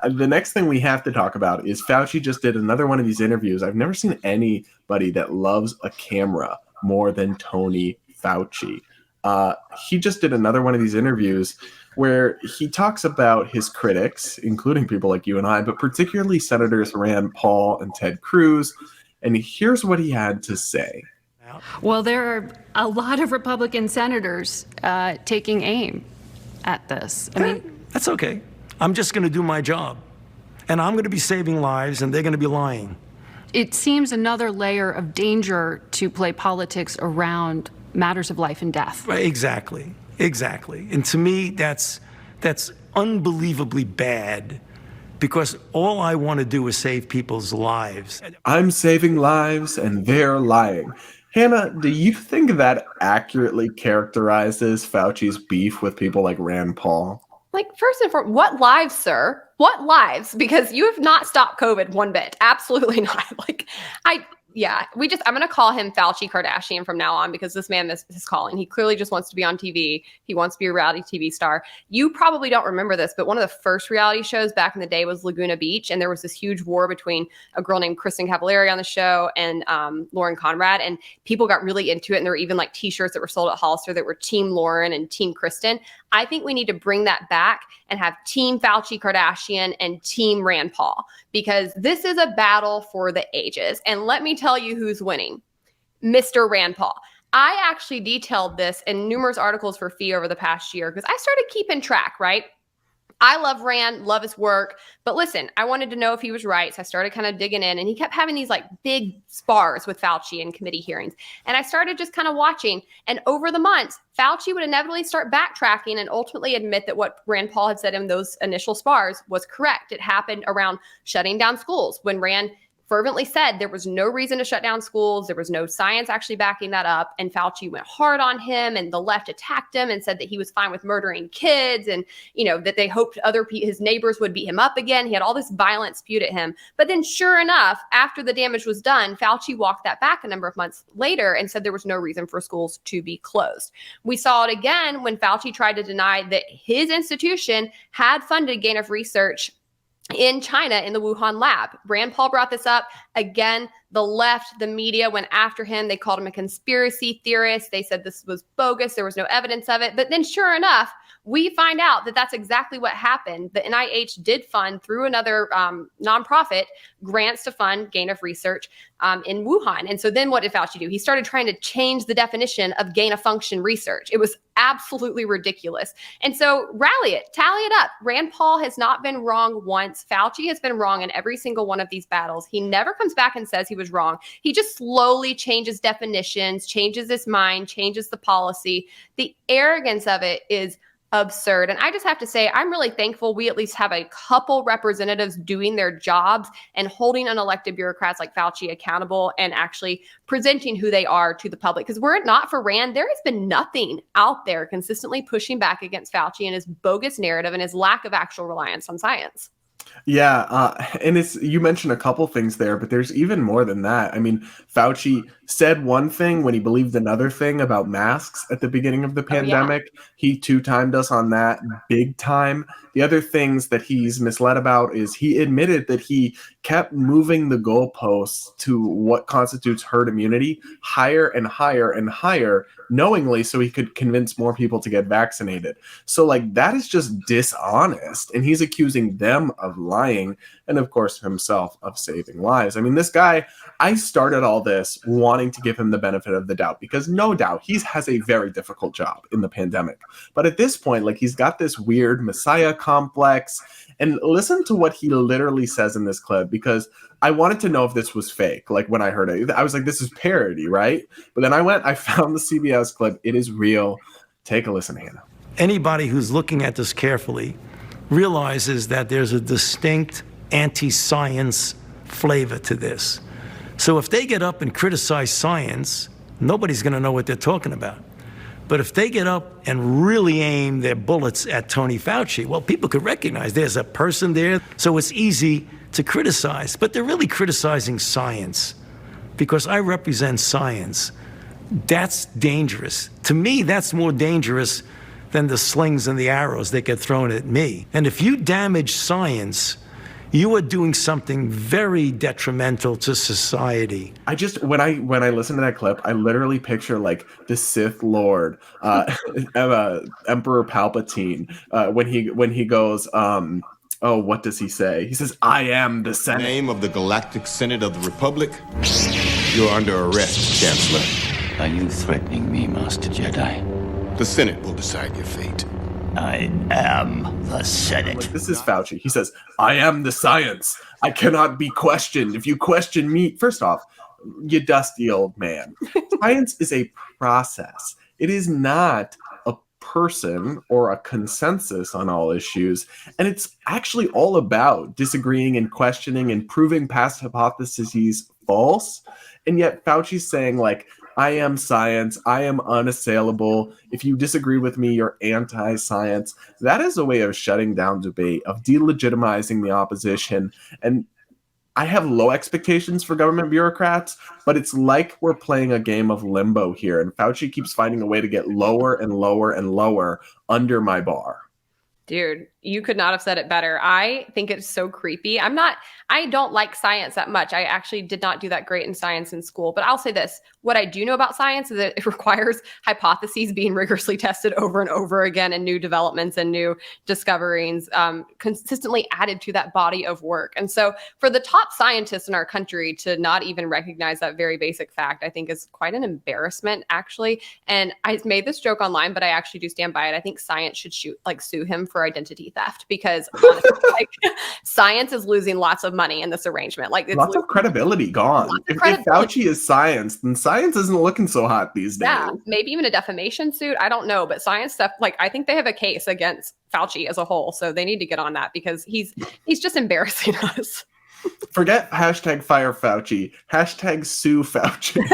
The next thing we have to talk about is Fauci just did another one of these interviews. I've never seen anybody that loves a camera more than Tony Fauci. He just did another one of these interviews where he talks about his critics, including people like you and I, but particularly Senators Rand Paul and Ted Cruz. And here's what he had to say. Well, there are a lot of Republican senators taking aim at this. I mean, that's okay. I'm just going to do my job. And I'm going to be saving lives, and they're going to be lying. It seems another layer of danger to play politics around matters of life and death. Right, exactly. And to me, that's unbelievably bad, because all I want to do is save people's lives. I'm saving lives, and they're lying. Hannah, do you think that accurately characterizes Fauci's beef with people like Rand Paul? Like, first and foremost, what lives, sir? What lives? Because you have not stopped COVID one bit. Absolutely not. I'm going to call him Fauci Kardashian from now on, because this man is calling. He clearly just wants to be on TV. He wants to be a reality TV star. You probably don't remember this, but one of the first reality shows back in the day was Laguna Beach. And there was this huge war between a girl named Kristen Cavallari on the show and Lauren Conrad. And people got really into it. And there were even like t-shirts that were sold at Hollister that were Team Lauren and Team Kristen. I think we need to bring that back and have Team Fauci Kardashian and Team Rand Paul, because this is a battle for the ages. And let me tell you who's winning. Mr. Rand Paul. I actually detailed this in numerous articles for FEE over the past year, because I started keeping track, right? I love Rand, love his work. But listen, I wanted to know if he was right. So I started kind of digging in, and he kept having these like big spars with Fauci in committee hearings. And I started just kind of watching. And over the months, Fauci would inevitably start backtracking and ultimately admit that what Rand Paul had said in those initial spars was correct. It happened around shutting down schools when Rand fervently said there was no reason to shut down schools. There was no science actually backing that up. And Fauci went hard on him, and the left attacked him and said that he was fine with murdering kids, and, you know, that they hoped his neighbors would beat him up again. He had all this violence spewed at him. But then sure enough, after the damage was done, Fauci walked that back a number of months later and said there was no reason for schools to be closed. We saw it again when Fauci tried to deny that his institution had funded gain of research in China in the Wuhan lab. Rand Paul brought this up. Again, the left, the media went after him. They called him a conspiracy theorist. They said this was bogus. There was no evidence of it. But then sure enough, we find out that that's exactly what happened. The NIH did fund, through another nonprofit, grants to fund gain of research in Wuhan. And so then what did Fauci do? He started trying to change the definition of gain of function research. It was absolutely ridiculous. And so rally it, tally it up. Rand Paul has not been wrong once. Fauci has been wrong in every single one of these battles. He never comes back and says he was wrong. He just slowly changes definitions, changes his mind, changes the policy. The arrogance of it is absurd. And I just have to say, I'm really thankful we at least have a couple representatives doing their jobs and holding unelected bureaucrats like Fauci accountable and actually presenting who they are to the public. Because were it not for Rand, there has been nothing out there consistently pushing back against Fauci and his bogus narrative and his lack of actual reliance on science. Yeah, and you mentioned a couple things there, but there's even more than that. I mean, Fauci said one thing when he believed another thing about masks at the beginning of the pandemic. Yeah. He two-timed us on that big time. The other things that he's misled about is he admitted that he kept moving the goalposts to what constitutes herd immunity higher and higher and higher, knowingly, so he could convince more people to get vaccinated. So like, that is just dishonest. And he's accusing them of lying, and of course himself of saving lives. I mean, this guy, I started all this wanting to give him the benefit of the doubt, because no doubt he has a very difficult job in the pandemic. But at this point, like, he's got this weird messiah complex. And listen to what he literally says in this clip, because I wanted to know if this was fake. Like, when I heard it, I was like, this is parody, right? But then I found the CBS clip. It is real. Take a listen, Hannah. Anybody who's looking at this carefully realizes that there's a distinct anti-science flavor to this. So if they get up and criticize science, nobody's going to know what they're talking about. But if they get up and really aim their bullets at Tony Fauci, well, people could recognize there's a person there, so it's easy to criticize. But they're really criticizing science, because I represent science. That's dangerous. To me, that's more dangerous than the slings and the arrows that get thrown at me. And if you damage science you are doing something very detrimental to society. I just when I listen to that clip, I literally picture like the Sith Lord, Emperor Palpatine, when he goes, oh, what does he say? He says, "I am the Senate." Name of the Galactic Senate of the Republic, you're under arrest, Chancellor. Are you threatening me, Master Jedi? The Senate will decide your fate. I am the Senate. Like, this is Fauci. He says, "I am the science. I cannot be questioned. If you question me," first off, you dusty old man. Science is a process. It is not a person or a consensus on all issues. And it's actually all about disagreeing and questioning and proving past hypotheses false. And yet Fauci's saying, like, "I am science. I am unassailable. If you disagree with me, you're anti-science." That is a way of shutting down debate, of delegitimizing the opposition. And I have low expectations for government bureaucrats, but it's like we're playing a game of limbo here. And Fauci keeps finding a way to get lower and lower and lower under my bar. Dude, you could not have said it better. I think it's so creepy. I don't like science that much. I actually did not do that great in science in school. But I'll say this. What I do know about science is that it requires hypotheses being rigorously tested over and over again, and new developments and new discoveries consistently added to that body of work. And so for the top scientists in our country to not even recognize that very basic fact, I think is quite an embarrassment, actually. And I made this joke online, but I actually do stand by it. I think science should sue him for identity theft, because honestly, like, science is losing lots of money in this arrangement. Like, it's lots of credibility gone. If Fauci is science, then science isn't looking so hot these days. Yeah, maybe even a defamation suit. I don't know, but science stuff, like, I think they have a case against Fauci as a whole, so they need to get on that, because he's just embarrassing us. Forget hashtag fire Fauci, hashtag sue Fauci.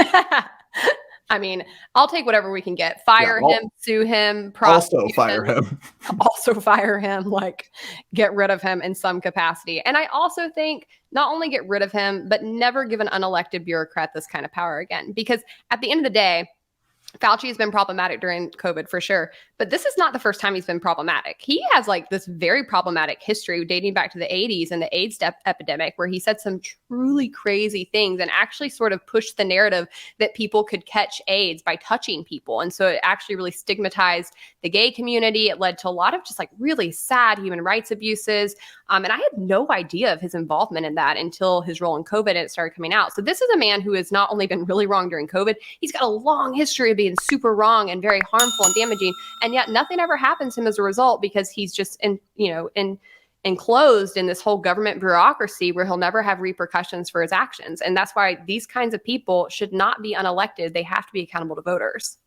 I mean, I'll take whatever we can get. Fire him, sue him, prosecute also fire him. Also fire him, like, get rid of him in some capacity. And I also think not only get rid of him, but never give an unelected bureaucrat this kind of power again. Because at the end of the day, Fauci has been problematic during COVID for sure, but this is not the first time he's been problematic. He has like this very problematic history dating back to the 80s and the AIDS epidemic, where he said some truly crazy things and actually sort of pushed the narrative that people could catch AIDS by touching people. And so it actually really stigmatized the gay community. It led to a lot of just like really sad human rights abuses. And I had no idea of his involvement in that until his role in COVID and it started coming out. So this is a man who has not only been really wrong during COVID, he's got a long history of being super wrong and very harmful and damaging. And yet nothing ever happens to him as a result, because he's just enclosed in this whole government bureaucracy where he'll never have repercussions for his actions. And that's why these kinds of people should not be unelected. They have to be accountable to voters.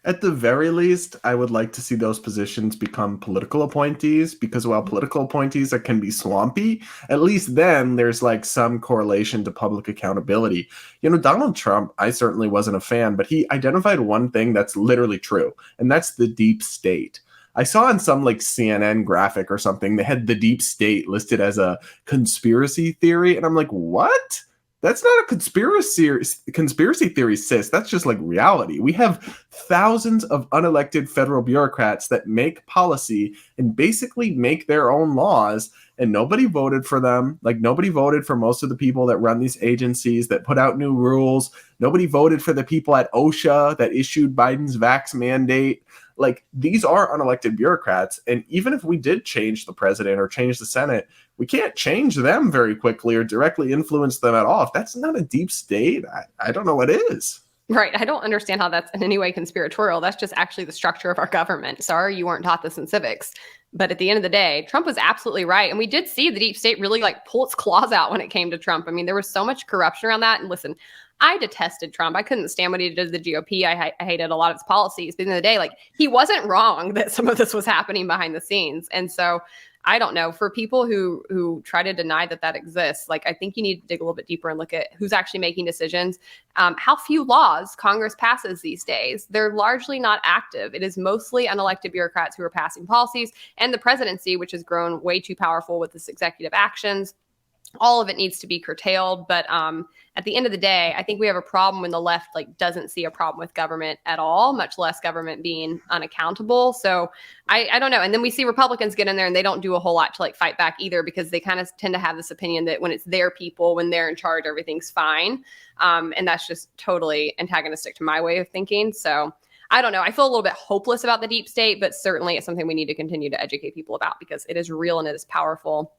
At the very least, I would like to see those positions become political appointees, because while political appointees can be swampy, at least then there's like some correlation to public accountability. You know, Donald Trump, I certainly wasn't a fan, but he identified one thing that's literally true, and that's the deep state. I saw in some like CNN graphic or something, they had the deep state listed as a conspiracy theory, and I'm like, what? That's not a conspiracy theory, sis. That's just like reality. We have thousands of unelected federal bureaucrats that make policy and basically make their own laws, and nobody voted for them. Like, nobody voted for most of the people that run these agencies, that put out new rules. Nobody voted for the people at OSHA that issued Biden's vax mandate. Like, these are unelected bureaucrats. And even if we did change the president or change the Senate, we can't change them very quickly or directly influence them at all. If that's not a deep state, I don't know what is. Right. I don't understand how that's in any way conspiratorial. That's just actually the structure of our government. Sorry, you weren't taught this in civics. But at the end of the day, Trump was absolutely right. And we did see the deep state really like pull its claws out when it came to Trump. I mean, there was so much corruption around that. And listen, I detested Trump. I couldn't stand what he did to the GOP. I hated a lot of his policies. But at the end of the day, like, he wasn't wrong that some of this was happening behind the scenes. And so I don't know, for people who try to deny that exists, like, I think you need to dig a little bit deeper and look at who's actually making decisions, how few laws Congress passes these days. They're largely not active. It is mostly unelected bureaucrats who are passing policies, and the presidency, which has grown way too powerful with its executive actions. all of it needs to be curtailed. But at the end of the day, I think we have a problem when the left like doesn't see a problem with government at all, much less government being unaccountable. So I don't know. And then we see Republicans get in there and they don't do a whole lot to like fight back either, because they kind of tend to have this opinion that when it's their people, when they're in charge, everything's fine. And that's just totally antagonistic to my way of thinking. So I don't know. I feel a little bit hopeless about the deep state, but certainly it's something we need to continue to educate people about because it is real and it is powerful.